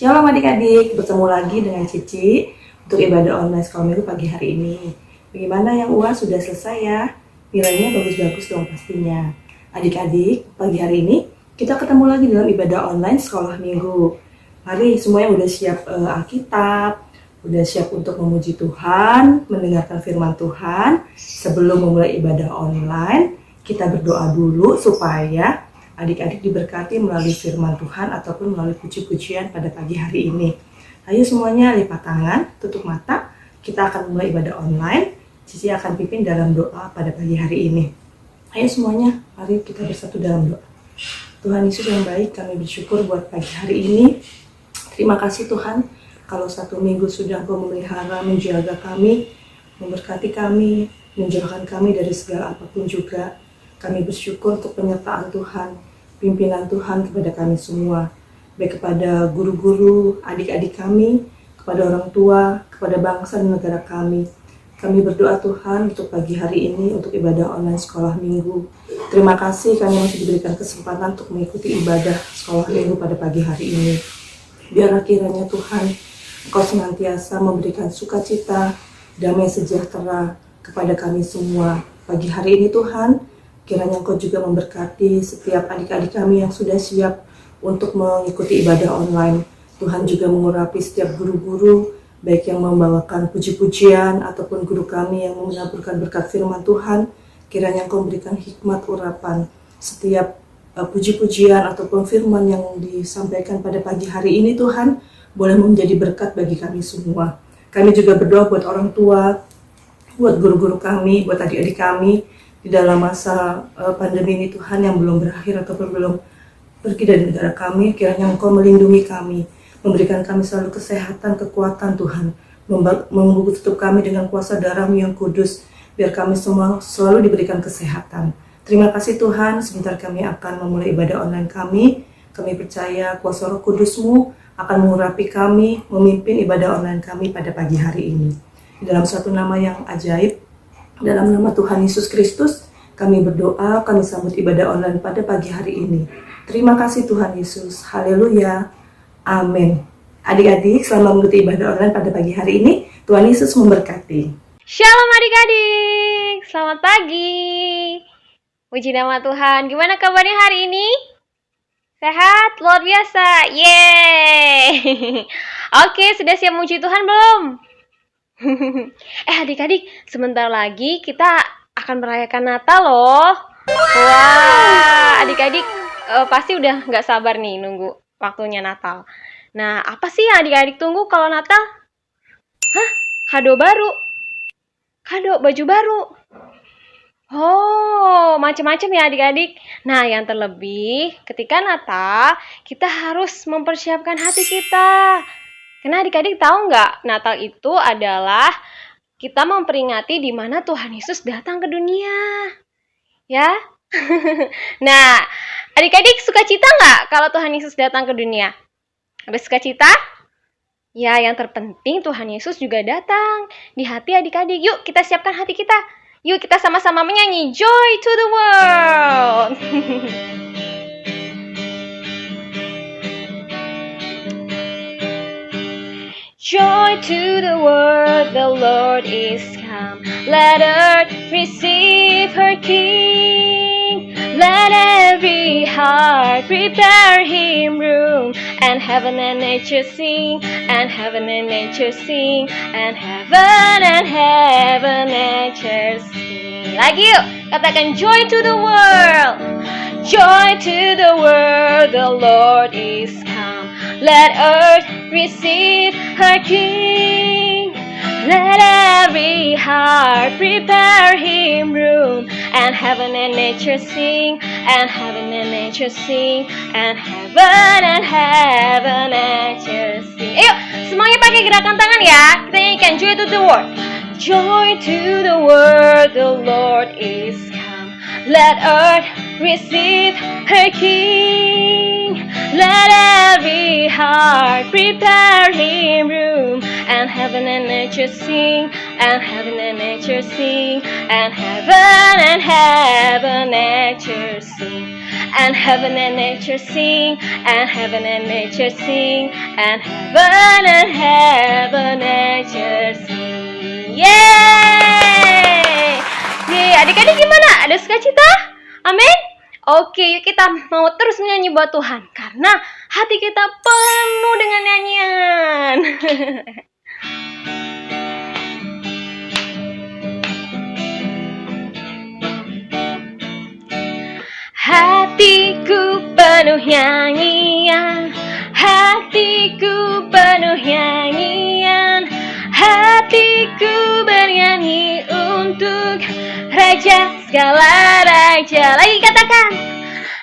Shalom adik-adik, bertemu lagi dengan Cici untuk ibadah online sekolah minggu pagi hari ini. Bagaimana yang UAS sudah selesai ya? Nilainya bagus-bagus dong pastinya. Adik-adik, pagi hari ini kita ketemu lagi dalam ibadah online sekolah minggu. Mari semuanya udah siap Alkitab, udah siap untuk memuji Tuhan, mendengarkan firman Tuhan. Sebelum memulai ibadah online, kita berdoa dulu supaya adik-adik diberkati melalui firman Tuhan ataupun melalui puji-pujian pada pagi hari ini. Ayo semuanya lipat tangan, tutup mata. Kita akan mulai ibadah online. Cici akan pimpin dalam doa pada pagi hari ini. Ayo semuanya, mari kita bersatu dalam doa. Tuhan Yesus yang baik, kami bersyukur buat pagi hari ini. Terima kasih Tuhan, kalau satu minggu sudah Engkau memelihara, menjaga kami, memberkati kami, menjauhkan kami dari segala apapun juga. Kami bersyukur untuk penyertaan Tuhan, pimpinan Tuhan kepada kami semua, baik kepada guru-guru, adik-adik kami, kepada orang tua, kepada bangsa dan negara kami. Kami berdoa Tuhan untuk pagi hari ini, untuk ibadah online sekolah minggu. Terima kasih kami masih diberikan kesempatan untuk mengikuti ibadah sekolah minggu pada pagi hari ini. Biarlah kiranya Tuhan, Engkau senantiasa memberikan sukacita, damai sejahtera kepada kami semua. Pagi hari ini Tuhan, kiranya Engkau juga memberkati setiap adik-adik kami yang sudah siap untuk mengikuti ibadah online. Tuhan juga mengurapi setiap guru-guru, baik yang membawakan puji-pujian ataupun guru kami yang menaburkan berkat firman Tuhan. Kiranya Engkau memberikan hikmat urapan setiap puji-pujian ataupun firman yang disampaikan pada pagi hari ini Tuhan, boleh menjadi berkat bagi kami semua. Kami juga berdoa buat orang tua, buat guru-guru kami, buat adik-adik kami, di dalam masa pandemi ini Tuhan yang belum berakhir ataupun belum pergi dari negara kami. Kiranya Engkau melindungi kami, memberikan kami selalu kesehatan, kekuatan Tuhan, membungkus tutup kami dengan kuasa darah-Mu yang kudus, biar kami semua selalu diberikan kesehatan. Terima kasih Tuhan, sebentar kami akan memulai ibadah online kami. Kami percaya kuasa Roh Kudus-Mu akan mengurapi kami, memimpin ibadah online kami pada pagi hari ini. Dalam satu nama yang ajaib, dalam nama Tuhan Yesus Kristus, kami berdoa, kami sambut ibadah online pada pagi hari ini. Terima kasih Tuhan Yesus. Haleluya. Amin. Adik-adik, selamat mengikuti ibadah online pada pagi hari ini. Tuhan Yesus memberkati. Shalom adik-adik, selamat pagi. Puji nama Tuhan. Gimana kabarnya hari ini? Sehat? Luar biasa. Yeay. Oke, sudah siap muji Tuhan belum? Adik-adik, sebentar lagi kita akan merayakan Natal loh. Wah, adik-adik pasti udah gak sabar nih nunggu waktunya Natal. Nah, apa sih yang adik-adik tunggu kalau Natal? Kado baru. Kado baju baru. Oh, macam-macam ya adik-adik. Nah, yang terlebih ketika Natal, kita harus mempersiapkan hati kita. Karena adik-adik tahu nggak, Natal itu adalah kita memperingati di mana Tuhan Yesus datang ke dunia. Ya? Nah, adik-adik sukacita nggak kalau Tuhan Yesus datang ke dunia? Ada sukacita? Ya, yang terpenting Tuhan Yesus juga datang di hati adik-adik. Yuk, kita siapkan hati kita. Yuk, kita sama-sama menyanyi Joy to the World. Joy to the world, the Lord is come. Let earth receive her King. Let every heart prepare Him room. And heaven and nature sing, and heaven and nature sing, and heaven and nature sing. Lagi yuk, katakan joy to the world. Joy to the world, the Lord is come. Let earth receive her King. Let every heart prepare Him room. And heaven and nature sing, and heaven and nature sing, and heaven and nature sing. Ayo, semuanya pakai gerakan tangan ya. Kita nyanyikan joy to the world. Joy to the world, the Lord is come. Let earth receive her King. Let every heart prepare Him room. And heaven and nature sing, and heaven and nature sing, and heaven and nature sing. and heaven and nature sing, and heaven and nature sing, and heaven nature sing. Yeay! Yeay, adik-adik gimana? Ada sukacita? Amin? Oke, yuk kita mau terus menyanyi buat Tuhan, karena hati kita penuh dengan nyanyian. Hatiku penuh nyanyian, hatiku penuh nyanyian, hatiku bernyanyi untuk Raja segala raja. Lagi katakan,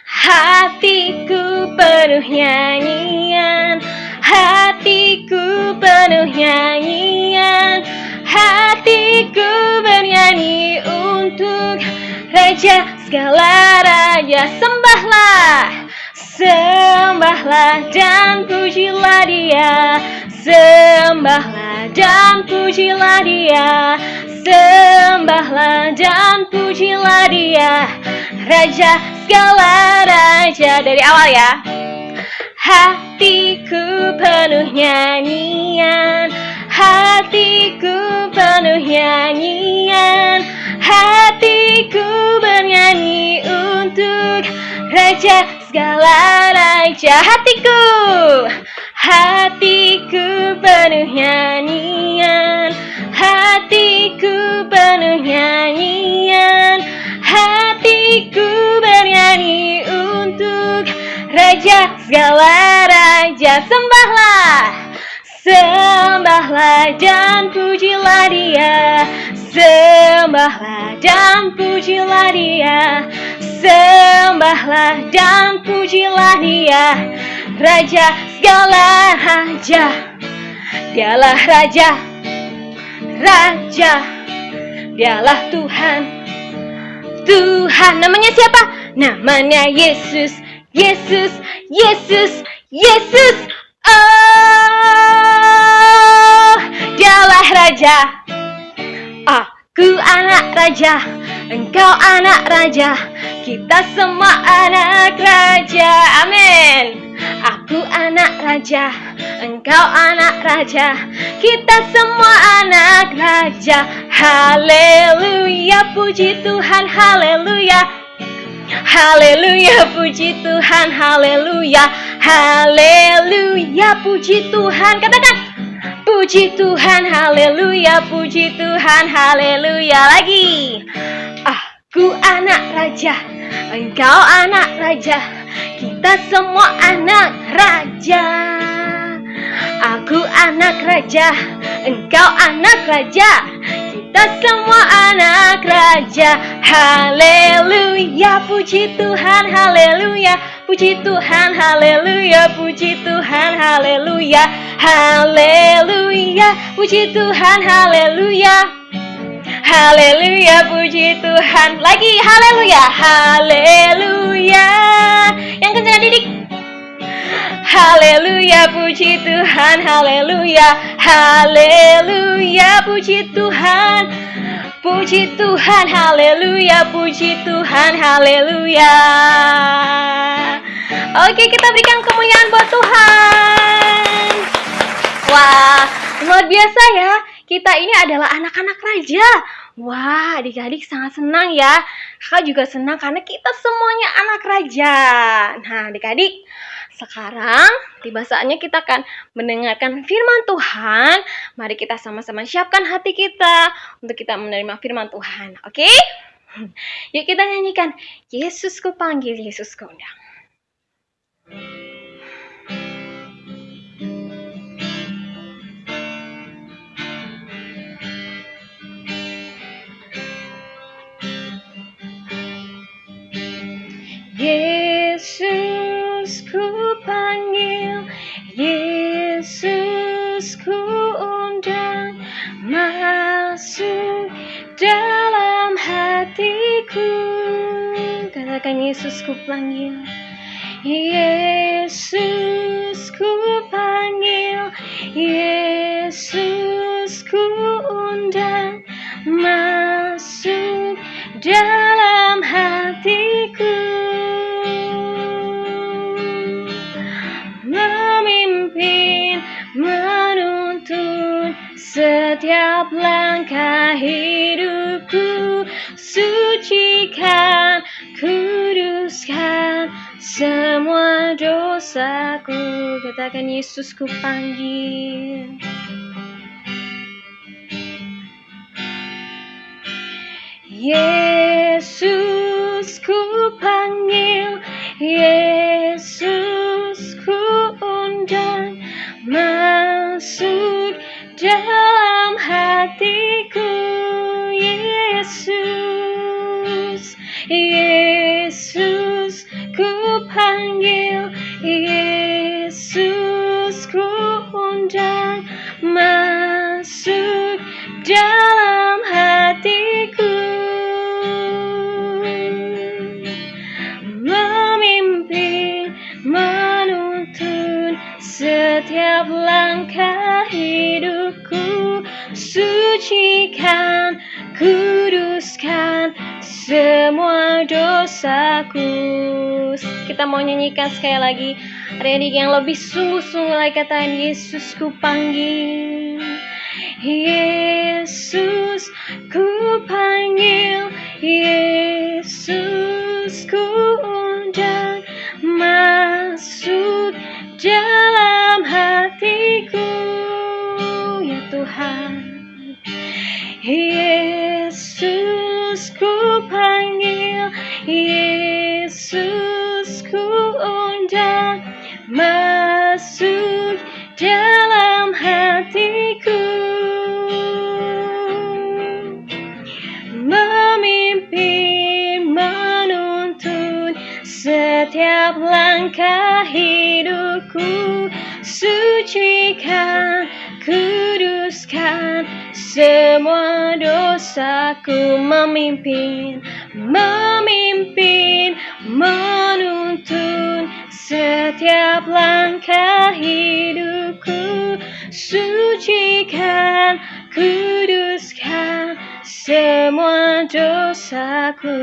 hatiku penuh nyanyian, hatiku penuh nyanyian, hatiku bernyanyi untuk Raja segala raja. Sembahlah, sembahlah dan pujilah Dia, sembahlah dan pujilah Dia, sembahlah dan pujilah Dia, Raja segala raja. Dari awal ya. Hatiku penuh nyanyian, hatiku penuh nyanyian, hatiku bernyanyi untuk Raja segala raja. Hatiku, hatiku penuh nyanyian, hatiku penuh nyanyian, hatiku bernyanyi untuk Raja segala raja. Sembahlah, sembahlah dan pujilah Dia, sembahlah dan pujilah Dia, sembahlah dan pujilah Dia, Raja segala raja. Dialah Raja, Raja, Dialah Tuhan, Tuhan. Namanya siapa? Namanya Yesus, Yesus, Yesus, Yesus. Oh, Dialah Raja. Aku anak raja, engkau anak raja, kita semua anak raja. Amin. Aku anak raja, engkau anak raja, kita semua anak raja. Haleluya, puji Tuhan, haleluya. Haleluya, puji Tuhan, haleluya. Haleluya, puji Tuhan. Katakan, puji Tuhan, haleluya, puji Tuhan, haleluya. Lagi. Aku anak raja, engkau anak raja, kita semua anak raja. Aku anak raja, engkau anak raja, kita semua anak raja. Haleluya, puji Tuhan, haleluya, puji Tuhan, haleluya, puji Tuhan, haleluya. Haleluya, puji Tuhan, haleluya. Haleluya, puji Tuhan. Lagi, haleluya, haleluya. Yang kencang didik. Haleluya, puji Tuhan, haleluya. Haleluya, puji Tuhan. Puji Tuhan, haleluya, puji Tuhan, haleluya. Oke, kita berikan kemuliaan buat Tuhan. Wah, luar biasa ya. Kita ini adalah anak-anak raja. Wah, adik-adik sangat senang ya. Kakak juga senang karena kita semuanya anak raja. Nah, adik-adik, sekarang tiba saatnya kita akan mendengarkan firman Tuhan. Mari kita sama-sama siapkan hati kita untuk kita menerima firman Tuhan. Oke? Yuk kita nyanyikan, Yesus ku panggil, Yesus ku undang. Yesus ku panggil, Yesus ku undang, masuk dalam hatiku. Katakan, Yesus ku panggil, Yesus ku panggil, Yesus ku undang, masuk dalam hatiku. setiap langkah hidupku. Sucikan, kuduskan semua dosaku. Katakan, Yesus ku panggil. Yesus ku panggil, Yesus ku undang masuk dalam hatiku. Yesus, Yesus ku panggil, Yesus ku undang masuk dalam hatiku. Memimpin, menuntun setiap langkah hidupku. Sucikan, kuduskan semua dosaku. Kita mau nyanyikan sekali lagi hari yang lebih sungguh-sungguh lagi, katakan, Yesus ku panggil, Yesus ku panggil, Yesus ku undang masuk dalam hatiku. Ya Tuhan, Yesus ku panggil, Yesus ku undang masuk dalam hatiku. Memimpin, menuntun setiap langkah hidupku. Sucikan, kuduskan semua dosaku. Memimpin, memimpin, menuntun setiap langkah hidupku. Sucikan, kuduskan semua dosaku.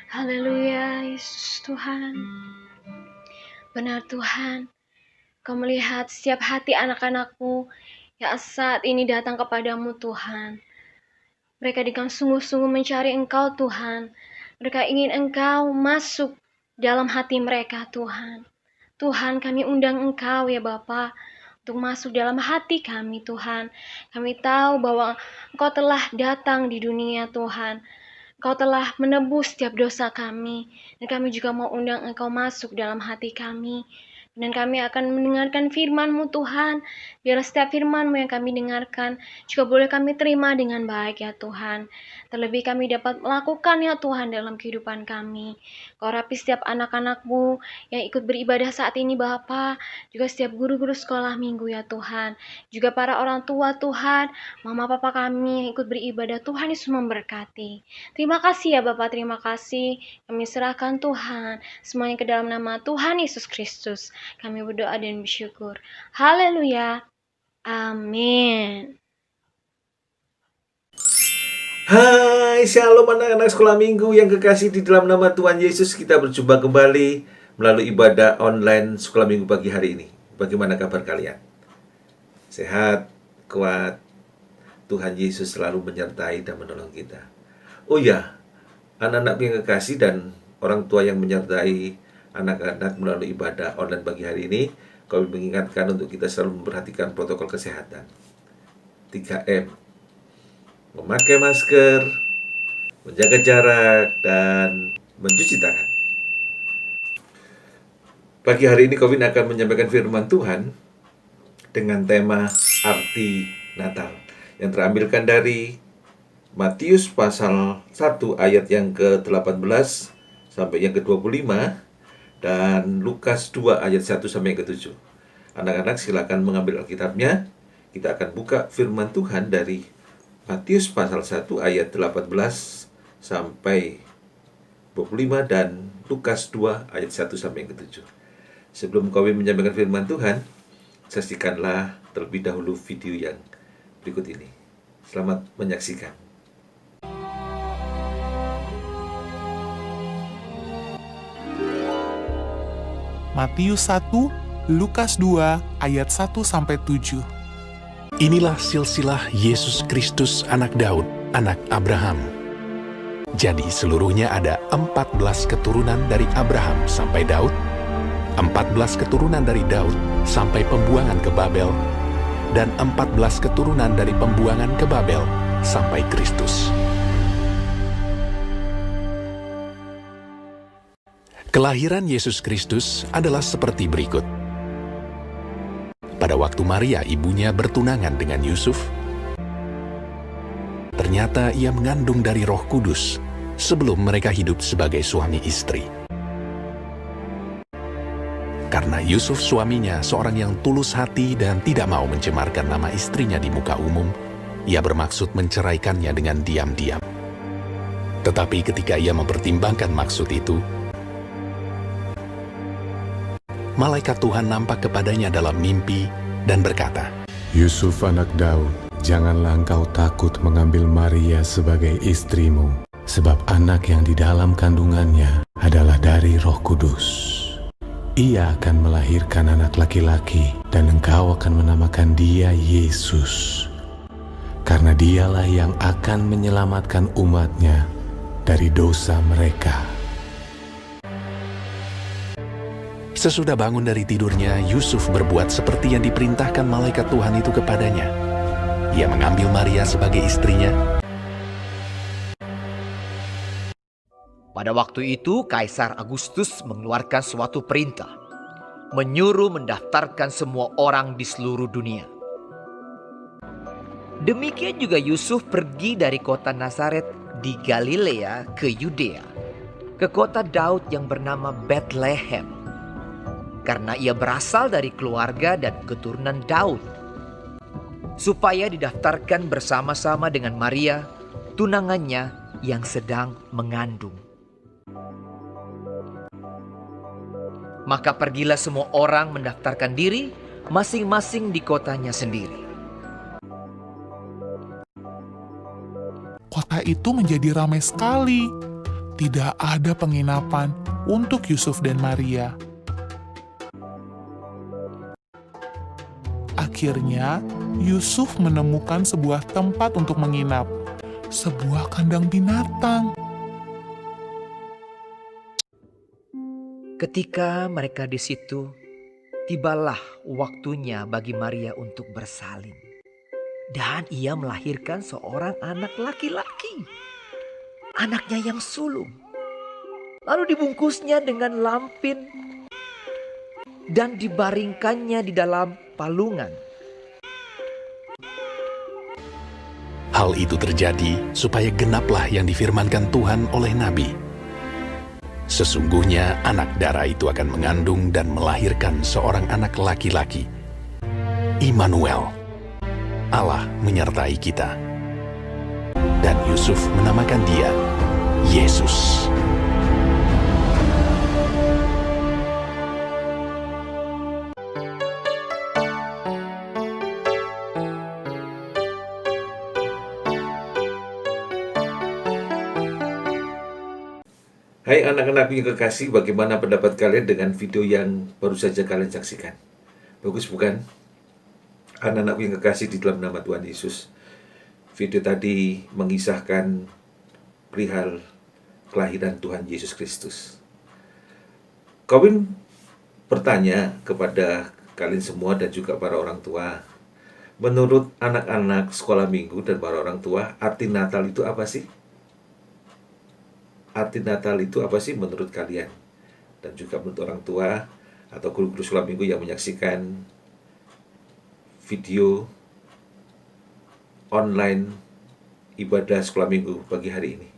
Haleluya, Yesus Tuhan. Benar Tuhan, Kau melihat setiap hati anak-anak-Mu yang saat ini datang kepadamu Tuhan. Mereka dengan sungguh-sungguh mencari Engkau Tuhan. Mereka ingin Engkau masuk dalam hati mereka Tuhan. Tuhan, kami undang Engkau ya Bapa untuk masuk dalam hati kami Tuhan. Kami tahu bahwa Engkau telah datang di dunia Tuhan. Engkau telah menebus setiap dosa kami. Dan kami juga mau undang Engkau masuk dalam hati kami. Dan kami akan mendengarkan firman-Mu Tuhan. Biar setiap firman-Mu yang kami dengarkan juga boleh kami terima dengan baik ya Tuhan. Terlebih kami dapat melakukan ya Tuhan dalam kehidupan kami. Kau rapi setiap anak-anak-Mu yang ikut beribadah saat ini Bapa. Juga setiap guru-guru sekolah minggu ya Tuhan. Juga para orang tua Tuhan. Mama papa kami yang ikut beribadah. Tuhan Yesus memberkati. Terima kasih ya Bapa, terima kasih. Kami serahkan Tuhan semuanya ke dalam nama Tuhan Yesus Kristus. Kami berdoa dan bersyukur. Haleluya. Amin. Hai, shalom anak-anak sekolah minggu yang kekasih di dalam nama Tuhan Yesus. Kita berjumpa kembali melalui ibadah online sekolah minggu pagi hari ini. Bagaimana kabar kalian? Sehat, kuat. Tuhan Yesus selalu menyertai dan menolong kita. Oh ya, anak-anak yang kekasih dan orang tua yang menyertai anak-anak melalui ibadah online pagi hari ini, kami mengingatkan untuk kita selalu memperhatikan protokol kesehatan 3M. Memakai masker, menjaga jarak, dan mencuci tangan. Pagi hari ini Kevin akan menyampaikan firman Tuhan dengan tema arti Natal yang terambilkan dari Matius pasal 1 ayat yang ke-18 sampai yang ke-25 dan Lukas 2 ayat 1 sampai yang ke-7. Anak-anak silakan mengambil Alkitabnya. Kita akan buka firman Tuhan dari Matius pasal 1 ayat 18 sampai 25 dan Lukas 2 ayat 1 sampai yang ke-7. Sebelum kami menyampaikan firman Tuhan, saksikanlah terlebih dahulu video yang berikut ini. Selamat menyaksikan. Matius 1 Lukas 2 ayat 1-7. Inilah silsilah Yesus Kristus anak Daud, anak Abraham. Jadi seluruhnya ada 14 keturunan dari Abraham sampai Daud, 14 keturunan dari Daud sampai pembuangan ke Babel, dan 14 keturunan dari pembuangan ke Babel sampai Kristus. Kelahiran Yesus Kristus adalah seperti berikut. Pada waktu Maria ibunya bertunangan dengan Yusuf, ternyata ia mengandung dari Roh Kudus sebelum mereka hidup sebagai suami istri. Karena Yusuf suaminya seorang yang tulus hati dan tidak mau mencemarkan nama istrinya di muka umum, ia bermaksud menceraikannya dengan diam-diam. Tetapi ketika ia mempertimbangkan maksud itu, malaikat Tuhan nampak kepadanya dalam mimpi dan berkata, Yusuf anak Daud, janganlah engkau takut mengambil Maria sebagai istrimu, sebab anak yang di dalam kandungannya adalah dari Roh Kudus. Ia akan melahirkan anak laki-laki, dan engkau akan menamakan dia Yesus, karena dialah yang akan menyelamatkan umatnya dari dosa mereka. Sesudah bangun dari tidurnya, Yusuf berbuat seperti yang diperintahkan malaikat Tuhan itu kepadanya. Ia mengambil Maria sebagai istrinya. Pada waktu itu, Kaisar Agustus mengeluarkan suatu perintah, menyuruh mendaftarkan semua orang di seluruh dunia. Demikian juga Yusuf pergi dari kota Nazaret di Galilea ke Yudea, ke kota Daud yang bernama Bethlehem, karena ia berasal dari keluarga dan keturunan Daud, supaya didaftarkan bersama-sama dengan Maria, tunangannya yang sedang mengandung. Maka pergilah semua orang mendaftarkan diri masing-masing di kotanya sendiri. Kota itu menjadi ramai sekali. Tidak ada penginapan untuk Yusuf dan Maria. Akhirnya, Yusuf menemukan sebuah tempat untuk menginap, sebuah kandang binatang. Ketika mereka di situ, tibalah waktunya bagi Maria untuk bersalin. Dan ia melahirkan seorang anak laki-laki, anaknya yang sulung. Lalu dibungkusnya dengan lampin dan dibaringkannya di dalam palungan. Hal itu terjadi supaya genaplah yang difirmankan Tuhan oleh Nabi. Sesungguhnya anak darah itu akan mengandung dan melahirkan seorang anak laki-laki. Immanuel, Allah menyertai kita. Dan Yusuf menamakan dia Yesus. Hai anak-anakku yang kekasih, bagaimana pendapat kalian dengan video yang baru saja kalian saksikan? Bagus bukan? Anak-anakku yang kekasih di dalam nama Tuhan Yesus. Video tadi mengisahkan perihal kelahiran Tuhan Yesus Kristus. Kawin bertanya kepada kalian semua dan juga para orang tua. Menurut anak-anak sekolah minggu dan para orang tua, arti Natal itu apa sih? Arti Natal itu apa sih menurut kalian? Dan juga menurut orang tua atau guru-guru sekolah minggu yang menyaksikan video online ibadah sekolah minggu pagi hari ini.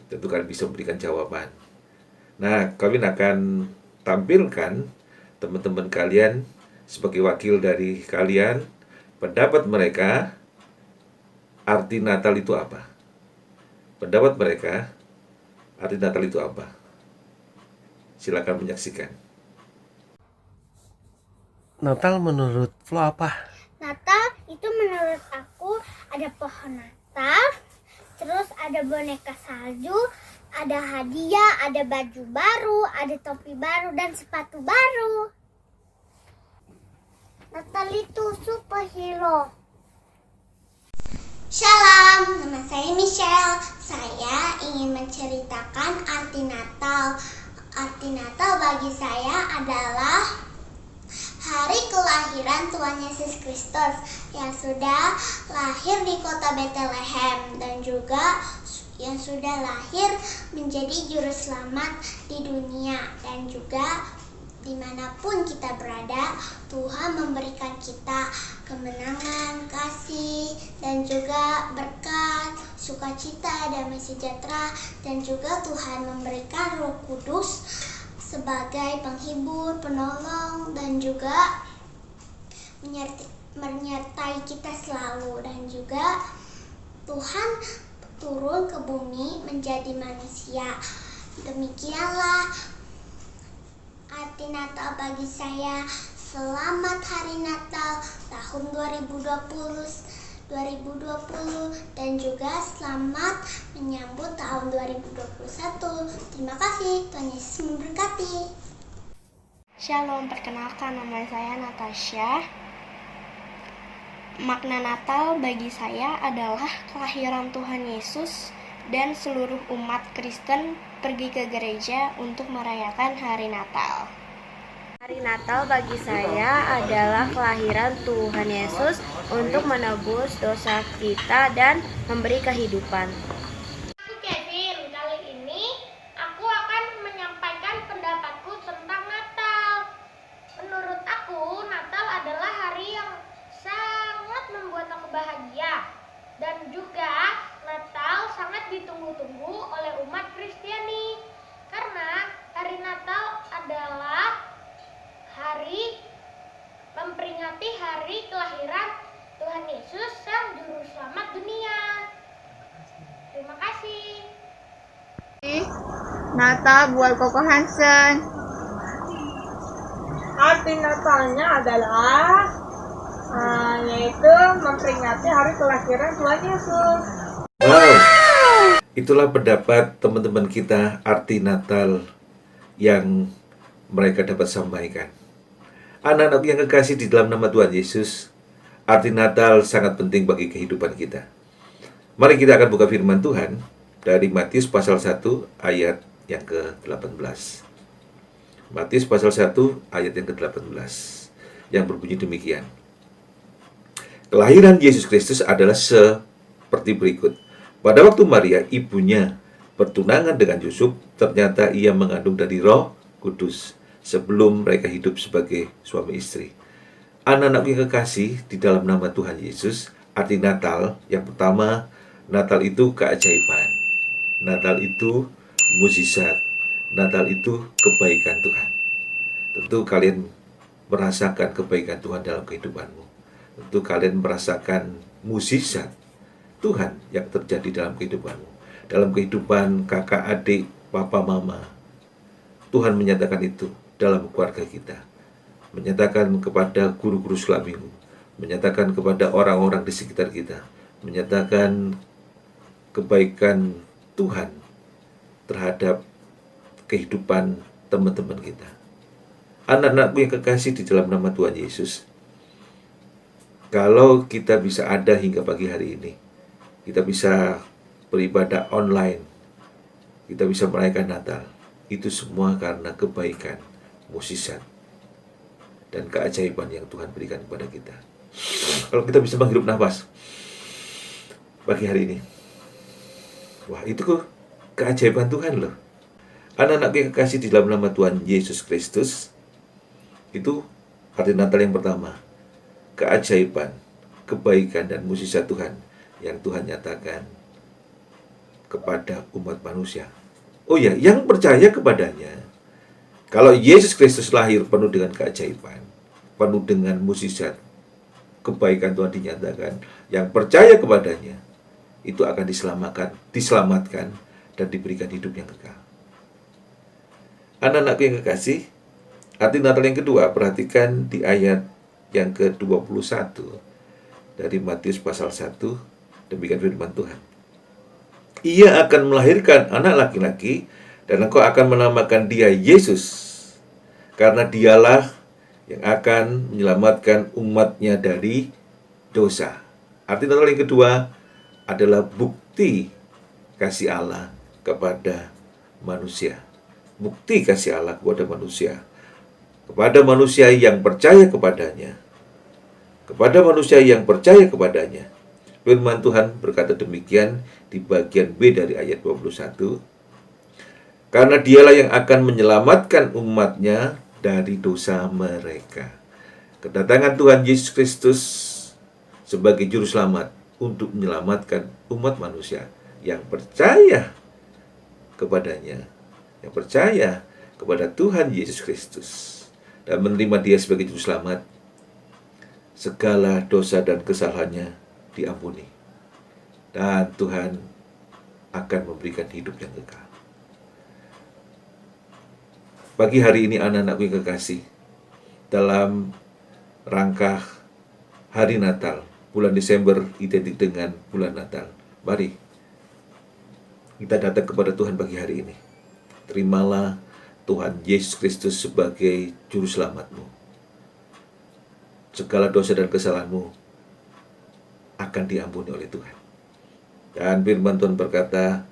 Tentu kalian bisa memberikan jawaban. Nah, kalian akan tampilkan teman-teman kalian sebagai wakil dari kalian, pendapat mereka, arti Natal itu apa? Pendapat mereka, arti Natal itu apa? Silakan menyaksikan. Natal menurut Flo apa? Natal itu menurut aku ada pohon Natal, terus ada boneka salju, ada hadiah, ada baju baru, ada topi baru, dan sepatu baru. Natal itu superhero. Shalom, nama saya Michelle. Saya ingin menceritakan arti Natal. Arti Natal bagi saya adalah hari kelahiran Tuhan Yesus Kristus yang sudah lahir di kota Bethlehem dan juga yang sudah lahir menjadi juru selamat di dunia, dan juga dimanapun kita berada, Tuhan memberikan kita kemenangan, kasih, dan juga berkat, sukacita, damai sejahtera, dan juga Tuhan memberikan Roh Kudus sebagai penghibur, penolong, dan juga menyertai kita selalu. Dan juga Tuhan turun ke bumi menjadi manusia. Demikianlah arti Natal bagi saya. Selamat Hari Natal tahun 2020 dan juga selamat menyambut tahun 2021. Terima kasih, Tuhan Yesus memberkati. Shalom, perkenalkan nama saya Natasha. Makna Natal bagi saya adalah kelahiran Tuhan Yesus dan seluruh umat Kristen pergi ke gereja untuk merayakan hari Natal. Hari Natal bagi saya adalah kelahiran Tuhan Yesus untuk menebus dosa kita dan memberi kehidupan. Aku Kevin. Kali ini aku akan menyampaikan pendapatku tentang Natal. Menurut aku, Natal adalah hari yang sangat membuat aku bahagia. Dan juga Natal sangat ditunggu-tunggu oleh umat Kristiani. Karena hari Natal adalah hari memperingati hari kelahiran Tuhan Yesus, Sang Juru Selamat dunia. Terima kasih. Natal buat Koko Hansen. Arti Natalnya adalah yaitu memperingati hari kelahiran Tuhan Yesus. Wow, itulah pendapat teman-teman kita arti Natal yang mereka dapat sampaikan. Anak-anak yang kekasih di dalam nama Tuhan Yesus, arti Natal sangat penting bagi kehidupan kita. Mari kita akan buka firman Tuhan dari Matius pasal 1 ayat yang ke-18. Matius pasal 1 ayat yang ke-18 yang berbunyi demikian. Kelahiran Yesus Kristus adalah seperti berikut. Pada waktu Maria, ibunya, bertunangan dengan Yusuf, ternyata ia mengandung dari Roh Kudus sebelum mereka hidup sebagai suami istri. Anak-anak yang kekasih di dalam nama Tuhan Yesus, arti Natal yang pertama, Natal itu keajaiban. Natal itu mukjizat. Natal itu kebaikan Tuhan. Tentu kalian merasakan kebaikan Tuhan dalam kehidupanmu. Tentu kalian merasakan mukjizat Tuhan yang terjadi dalam kehidupanmu. Dalam kehidupan kakak, adik, papa, mama. Tuhan menyatakan itu dalam keluarga kita. Menyatakan kepada guru-guru sekolah minggu. Menyatakan kepada orang-orang di sekitar kita. Menyatakan kebaikan Tuhan terhadap kehidupan teman-teman kita. Anak-anakku yang kekasih di dalam nama Tuhan Yesus, kalau kita bisa ada hingga pagi hari ini, kita bisa beribadah online, kita bisa merayakan Natal, itu semua karena kebaikan, mukjizat, dan keajaiban yang Tuhan berikan kepada kita. Kalau kita bisa menghirup nafas pagi hari ini, wah itu kok keajaiban Tuhan loh. Anak-anak yang kekasih di dalam nama Tuhan Yesus Kristus, itu arti Natal yang pertama, keajaiban, kebaikan, dan mukjizat Tuhan yang Tuhan nyatakan kepada umat manusia. Oh ya, yang percaya kepadanya, kalau Yesus Kristus lahir penuh dengan keajaiban, penuh dengan mukjizat, kebaikan Tuhan dinyatakan, yang percaya kepadanya itu akan diselamatkan dan diberikan hidup yang kekal. Anak-anakku yang kekasih, arti Natal yang kedua, perhatikan di ayat yang ke-21 dari Matius pasal 1, demikian firman Tuhan. Ia akan melahirkan anak laki-laki dan engkau akan menamakan dia Yesus, karena dialah yang akan menyelamatkan umatnya dari dosa. Arti Natal yang kedua adalah bukti kasih Allah kepada manusia. Bukti kasih Allah kepada manusia. Kepada manusia yang percaya kepadanya. Kepada manusia yang percaya kepadanya. Firman Tuhan berkata demikian di bagian B dari ayat 21. Karena dialah yang akan menyelamatkan umatnya dari dosa mereka. Kedatangan Tuhan Yesus Kristus sebagai juru selamat untuk menyelamatkan umat manusia yang percaya kepadanya, yang percaya kepada Tuhan Yesus Kristus dan menerima Dia sebagai juru selamat. Segala dosa dan kesalahannya diampuni, dan Tuhan akan memberikan hidup yang kekal. Pagi hari ini anak-anakku yang kekasih, dalam rangka hari Natal, bulan Desember identik dengan bulan Natal. Mari kita datang kepada Tuhan pagi hari ini. Terimalah Tuhan Yesus Kristus sebagai juru selamatmu. Segala dosa dan kesalahanmu akan diampuni oleh Tuhan. Dan firman Tuhan berkata,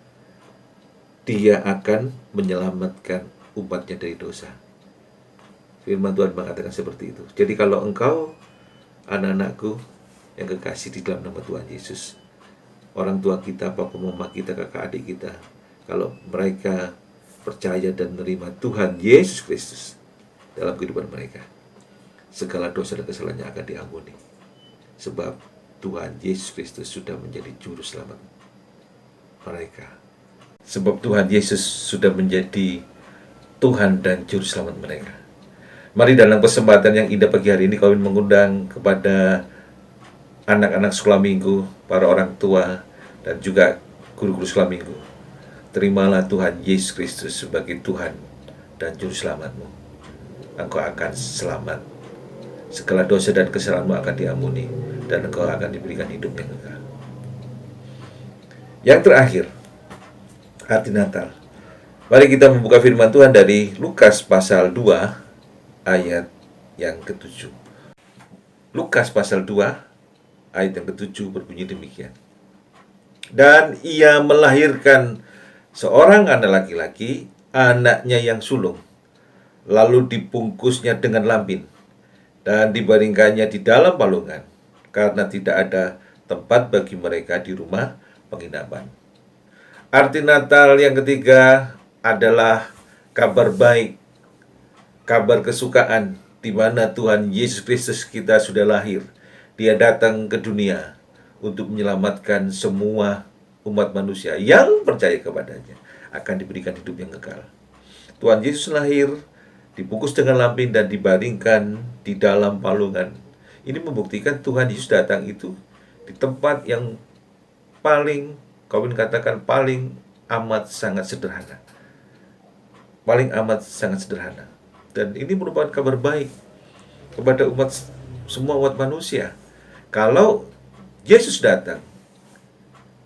Dia akan menyelamatkan umatnya dari dosa. Firman Tuhan mengatakan seperti itu. Jadi kalau engkau, anak-anakku yang kekasih di dalam nama Tuhan Yesus, orang tua kita, papa mama kita, kakak adik kita, kalau mereka percaya dan menerima Tuhan Yesus Kristus dalam kehidupan mereka, segala dosa dan kesalahannya akan diampuni. Sebab Tuhan Yesus Kristus sudah menjadi juru selamat mereka. Sebab Tuhan Yesus sudah menjadi Tuhan dan juru selamat mereka. Mari dalam kesempatan yang indah pagi hari ini kami mengundang kepada anak-anak sekolah minggu, para orang tua, dan juga guru-guru sekolah minggu. Terimalah Tuhan Yesus Kristus sebagai Tuhan dan juru selamatmu. Engkau akan selamat. Segala dosa dan kesalahanmu akan diampuni, dan engkau akan diberikan hidup yang kekal. Yang terakhir, arti Natal. Mari kita membuka firman Tuhan dari Lukas pasal 2 ayat yang ke-7. Lukas pasal 2 ayat yang ke-7 berbunyi demikian. Dan ia melahirkan seorang anak laki-laki, anaknya yang sulung, lalu dibungkusnya dengan lampin dan dibaringkannya di dalam palungan, karena tidak ada tempat bagi mereka di rumah penginapan. Arti Natal yang ketiga adalah kabar baik, kabar kesukaan, di mana Tuhan Yesus Kristus kita sudah lahir. Dia datang ke dunia untuk menyelamatkan semua umat manusia yang percaya kepadanya, akan diberikan hidup yang kekal. Tuhan Yesus lahir, dibungkus dengan lampin dan dibaringkan di dalam palungan. Ini membuktikan Tuhan Yesus datang itu di tempat yang paling, kawin katakan paling amat sangat sederhana. Paling amat sangat sederhana. Dan ini merupakan kabar baik kepada semua umat manusia. Kalau Yesus datang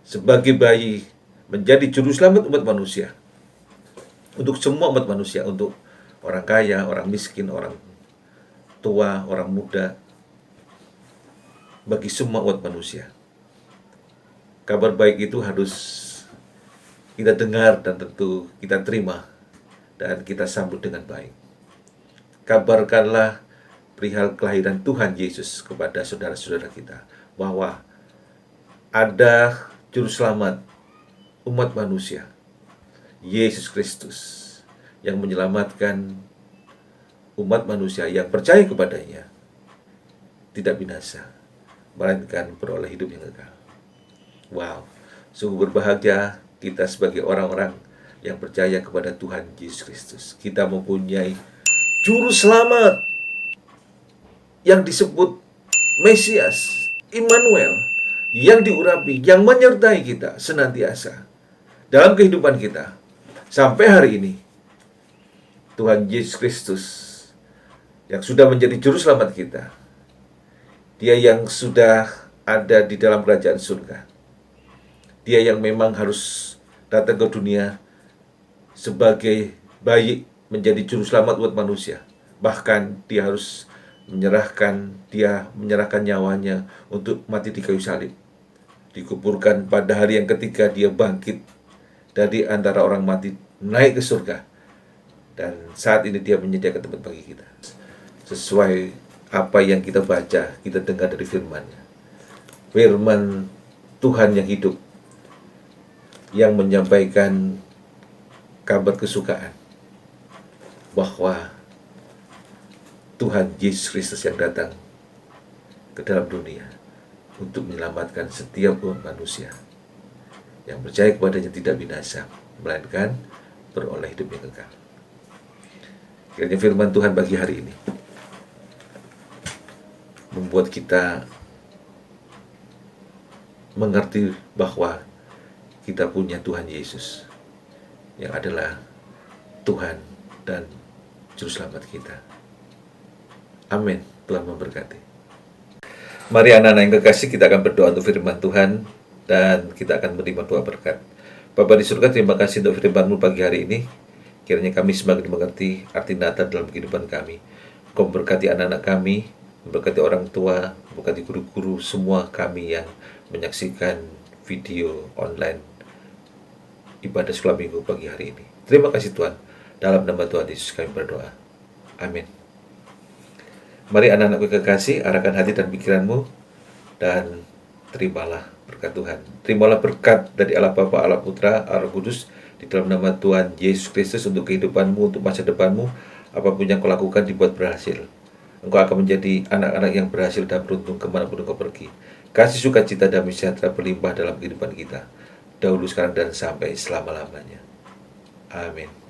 sebagai bayi menjadi juru selamat umat manusia, untuk semua umat manusia, untuk orang kaya, orang miskin, orang tua, orang muda, bagi semua umat manusia. Kabar baik itu harus kita dengar dan tentu kita terima dan kita sambut dengan baik. Kabarkanlah perihal kelahiran Tuhan Yesus kepada saudara-saudara kita, bahwa ada juru selamat umat manusia, Yesus Kristus, yang menyelamatkan umat manusia yang percaya kepadanya tidak binasa, melainkan beroleh hidup yang kekal. Wow, sungguh berbahagia kita sebagai orang-orang yang percaya kepada Tuhan Yesus Kristus. Kita mempunyai juru selamat yang disebut Mesias, Immanuel, yang diurapi, yang menyertai kita senantiasa dalam kehidupan kita sampai hari ini. Tuhan Yesus Kristus yang sudah menjadi juru selamat kita, Dia yang sudah ada di dalam kerajaan surga, Dia yang memang harus datang ke dunia sebagai bayi menjadi juru selamat buat manusia. Bahkan Dia harus menyerahkan nyawanya untuk mati di kayu salib. Dikuburkan pada hari yang ketiga dia bangkit dari antara orang mati, naik ke surga. Dan saat ini dia menyediakan tempat bagi kita. Sesuai apa yang kita baca, kita dengar dari firman-Nya. Firman Tuhan yang hidup, yang menyampaikan kabar kesukaan bahwa Tuhan Yesus Kristus yang datang ke dalam dunia untuk menyelamatkan setiap umat manusia yang percaya kepadanya tidak binasa, melainkan beroleh hidup yang kekal. Kiranya firman Tuhan bagi hari ini membuat kita mengerti bahwa kita punya Tuhan Yesus yang adalah Tuhan dan Juru Selamat kita. Amin. Tuhan memberkati. Mari anak-anak yang kekasih, kita akan berdoa untuk firman Tuhan dan kita akan menerima doa berkat. Bapa di surga, terima kasih untuk firman-Mu pagi hari ini. Kiranya kami semakin mengerti arti Natal dalam kehidupan kami. Kau memberkati anak-anak kami, memberkati orang tua, memberkati guru-guru, semua kami yang menyaksikan video online ibadah sekolah minggu pagi hari ini. Terima kasih Tuhan. Dalam nama Tuhan Yesus kami berdoa. Amin. Mari anak-anakku kekasih, arahkan hati dan pikiranmu dan terimalah berkat Tuhan. Terimalah berkat dari Allah Bapa, Allah Putra, Allah Roh Kudus di dalam nama Tuhan Yesus Kristus untuk kehidupanmu, untuk masa depanmu. Apapun yang kau lakukan dibuat berhasil. Engkau akan menjadi anak-anak yang berhasil dan beruntung kemanapun engkau pergi. Kasih sukacita dan sejahtera berlimpah dalam kehidupan kita, dahulu, sekarang, dan sampai selama-lamanya. Amin.